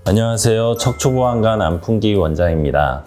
안녕하세요. 척추보안관 안풍기 원장입니다.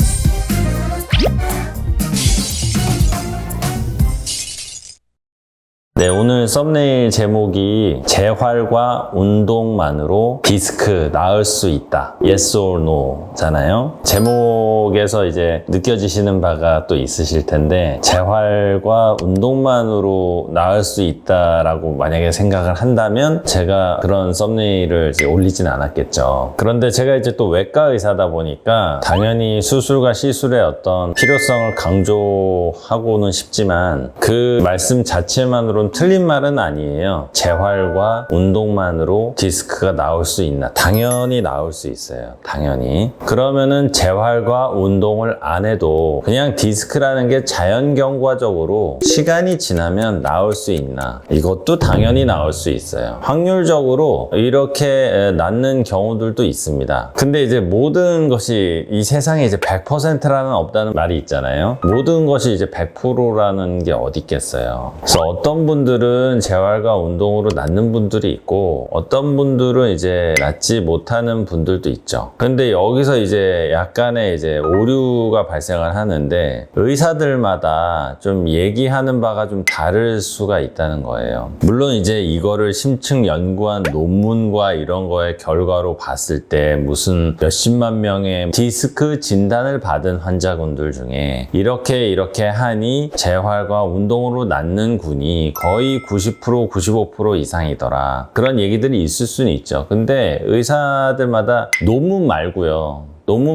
네, 오늘 썸네일 제목이 재활과 운동만으로 디스크 나을 수 있다. Yes or no 잖아요. 제목에서 이제 느껴지시는 바가 또 있으실 텐데, 재활과 운동만으로 나을 수 있다라고 만약에 생각을 한다면 제가 그런 썸네일을 이제 올리진 않았겠죠. 그런데 제가 이제 또 외과 의사다 보니까 당연히 수술과 시술의 어떤 필요성을 강조하고는 싶지만 그 말씀 자체만으로는 틀린 말은 아니에요. 재활과 운동만으로 디스크가 나올 수 있나? 당연히 나올 수 있어요. 당연히. 그러면은 재활과 운동을 안 해도 그냥 디스크라는 게 자연경과적으로 시간이 지나면 나올 수 있나? 이것도 당연히 나올 수 있어요. 확률적으로 이렇게 낫는 경우들도 있습니다. 근데 이제 모든 것이 이 세상에 이제 100%라는 없다는 말이 있잖아요. 모든 것이 이제 100%라는 게 어디 있겠어요. 그래서 어떤 분들은 재활과 운동으로 낫는 분들이 있고 어떤 분들은 이제 낫지 못하는 분들도 있죠. 근데 여기서 이제 약간의 이제 오류가 발생을 하는데 의사들마다 좀 얘기하는 바가 좀 다를 수가 있다는 거예요. 물론 이제 이거를 심층 연구한 논문과 이런 거의 결과로 봤을 때 무슨 몇십만 명의 디스크 진단을 받은 환자분들 중에 이렇게 하니 재활과 운동으로 낫는 군이 거의 90%, 95% 이상이더라. 그런 얘기들이 있을 수는 있죠. 근데 의사들마다 논문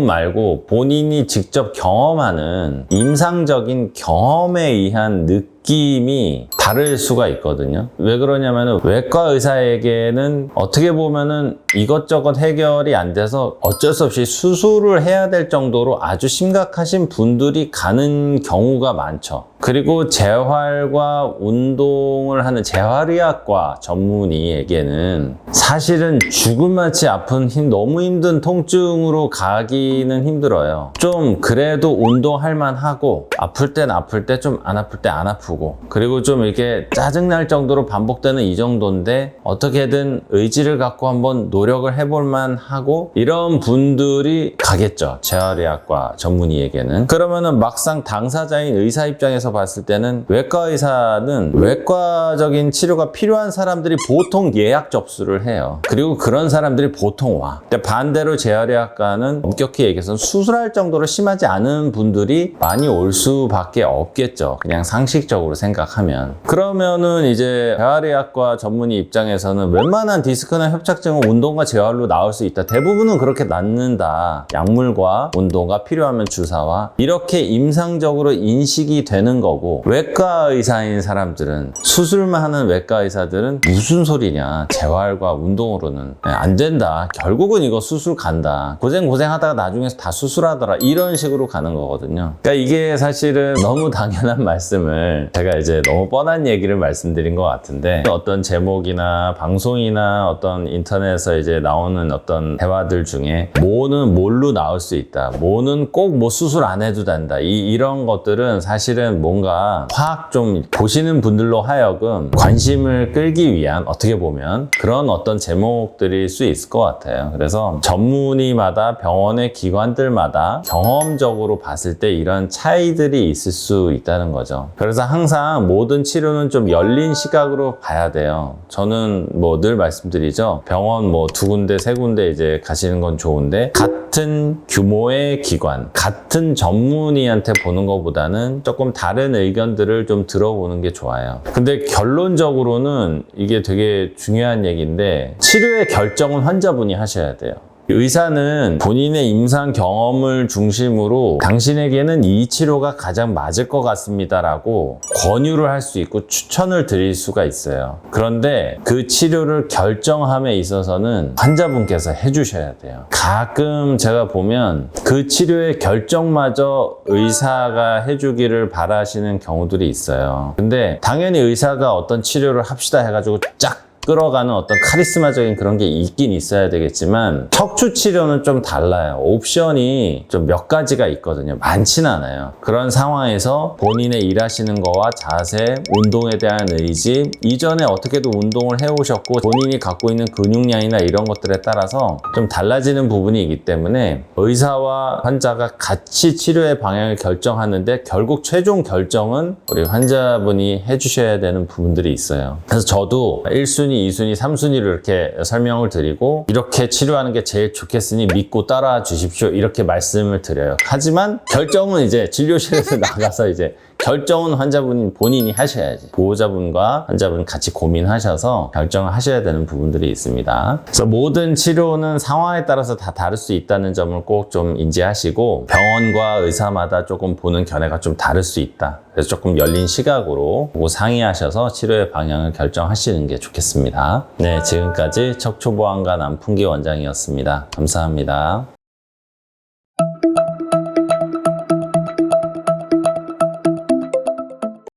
말고 본인이 직접 경험하는 임상적인 경험에 의한 느낌이 다를 수가 있거든요. 왜 그러냐면은 외과 의사에게는 어떻게 보면은 이것저것 해결이 안 돼서 어쩔 수 없이 수술을 해야 될 정도로 아주 심각하신 분들이 가는 경우가 많죠. 그리고 재활과 운동을 하는 재활의학과 전문의에게는 사실은 죽음같이 아픈 너무 힘든 통증으로 가기는 힘들어요. 좀 그래도 운동할 만하고 아플 땐 아플 때 좀 안 아플 때 안 아프고 그리고 좀 이렇게 짜증날 정도로 반복되는 이 정도인데 어떻게든 의지를 갖고 한번 노력을 해볼 만하고 이런 분들이 가겠죠. 재활의학과 전문의에게는. 그러면은 막상 당사자인 의사 입장에서 봤을 때는 외과 의사는 외과적인 치료가 필요한 사람들이 보통 예약 접수를 해요. 그리고 그런 사람들이 보통 와. 근데 반대로 재활의학과는 엄격히 얘기해서 수술할 정도로 심하지 않은 분들이 많이 올 수밖에 없겠죠. 그냥 상식적으로 생각하면. 그러면은 이제 재활의학과 전문의 입장에서는 웬만한 디스크나 협착증은 운동과 재활로 나올 수 있다. 대부분은 그렇게 낫는다. 약물과 운동가 필요하면 주사와 이렇게 임상적으로 인식이 되는 거고 외과 의사인 사람들은 수술만 하는 외과 의사들은 무슨 소리냐 재활과 운동으로는 안 된다. 결국은 이거 수술 간다. 고생하다가 나중에 다 수술하더라. 이런 식으로 가는 거거든요. 그러니까 이게 사실은 너무 당연한 말씀을 제가 이제 너무 뻔한 얘기를 말씀드린 것 같은데 어떤 제목이나 방송이나 어떤 인터넷에서 이제 나오는 어떤 대화들 중에 뭐는 뭘로 나올 수 있다. 뭐는 꼭 뭐 수술 안 해도 된다. 이런 것들은 사실은 뭔가 확 좀 보시는 분들로 하여금 관심을 끌기 위한 어떻게 보면 그런 어떤 제목들일 수 있을 것 같아요. 그래서 전문의마다 병원의 기관들마다 경험적으로 봤을 때 이런 차이들이 있을 수 있다는 거죠. 그래서 항상 모든 치료는 좀 열린 시각으로 봐야 돼요. 저는 뭐 늘 말씀드리죠. 병원 뭐 2군데, 3군데 이제 가시는 건 좋은데 같은 규모의 기관, 같은 전문의한테 보는 것보다는 조금 다른 의견들을 좀 들어보는 게 좋아요. 근데 결론적으로는 이게 되게 중요한 얘기인데 치료의 결정은 환자분이 하셔야 돼요. 의사는 본인의 임상 경험을 중심으로 당신에게는 이 치료가 가장 맞을 것 같습니다라고 권유를 할 수 있고 추천을 드릴 수가 있어요. 그런데 그 치료를 결정함에 있어서는 환자분께서 해주셔야 돼요. 가끔 제가 보면 그 치료의 결정마저 의사가 해주기를 바라시는 경우들이 있어요. 근데 당연히 의사가 어떤 치료를 합시다 해가지고 쫙 끌어가는 어떤 카리스마적인 그런 게 있긴 있어야 되겠지만 척추 치료는 좀 달라요. 옵션이 좀 몇 가지가 있거든요. 많진 않아요. 그런 상황에서 본인의 일하시는 거와 자세, 운동에 대한 의지, 이전에 어떻게도 운동을 해오셨고 본인이 갖고 있는 근육량이나 이런 것들에 따라서 좀 달라지는 부분이기 때문에 의사와 환자가 같이 치료의 방향을 결정하는데 결국 최종 결정은 우리 환자분이 해주셔야 되는 부분들이 있어요. 그래서 저도 1순위, 2순위, 3순위를 이렇게 설명을 드리고 이렇게 치료하는 게 제일 좋겠으니 믿고 따라와 주십시오. 이렇게 말씀을 드려요. 하지만 결정은 이제 진료실에서 나가서 이제 결정은 환자분 본인이 하셔야지. 보호자분과 환자분 같이 고민하셔서 결정을 하셔야 되는 부분들이 있습니다. 그래서 모든 치료는 상황에 따라서 다 다를 수 있다는 점을 꼭 좀 인지하시고 병원과 의사마다 조금 보는 견해가 좀 다를 수 있다. 그래서 조금 열린 시각으로 보고 상의하셔서 치료의 방향을 결정하시는 게 좋겠습니다. 네, 지금까지 척추보안과 남풍기 원장이었습니다. 감사합니다.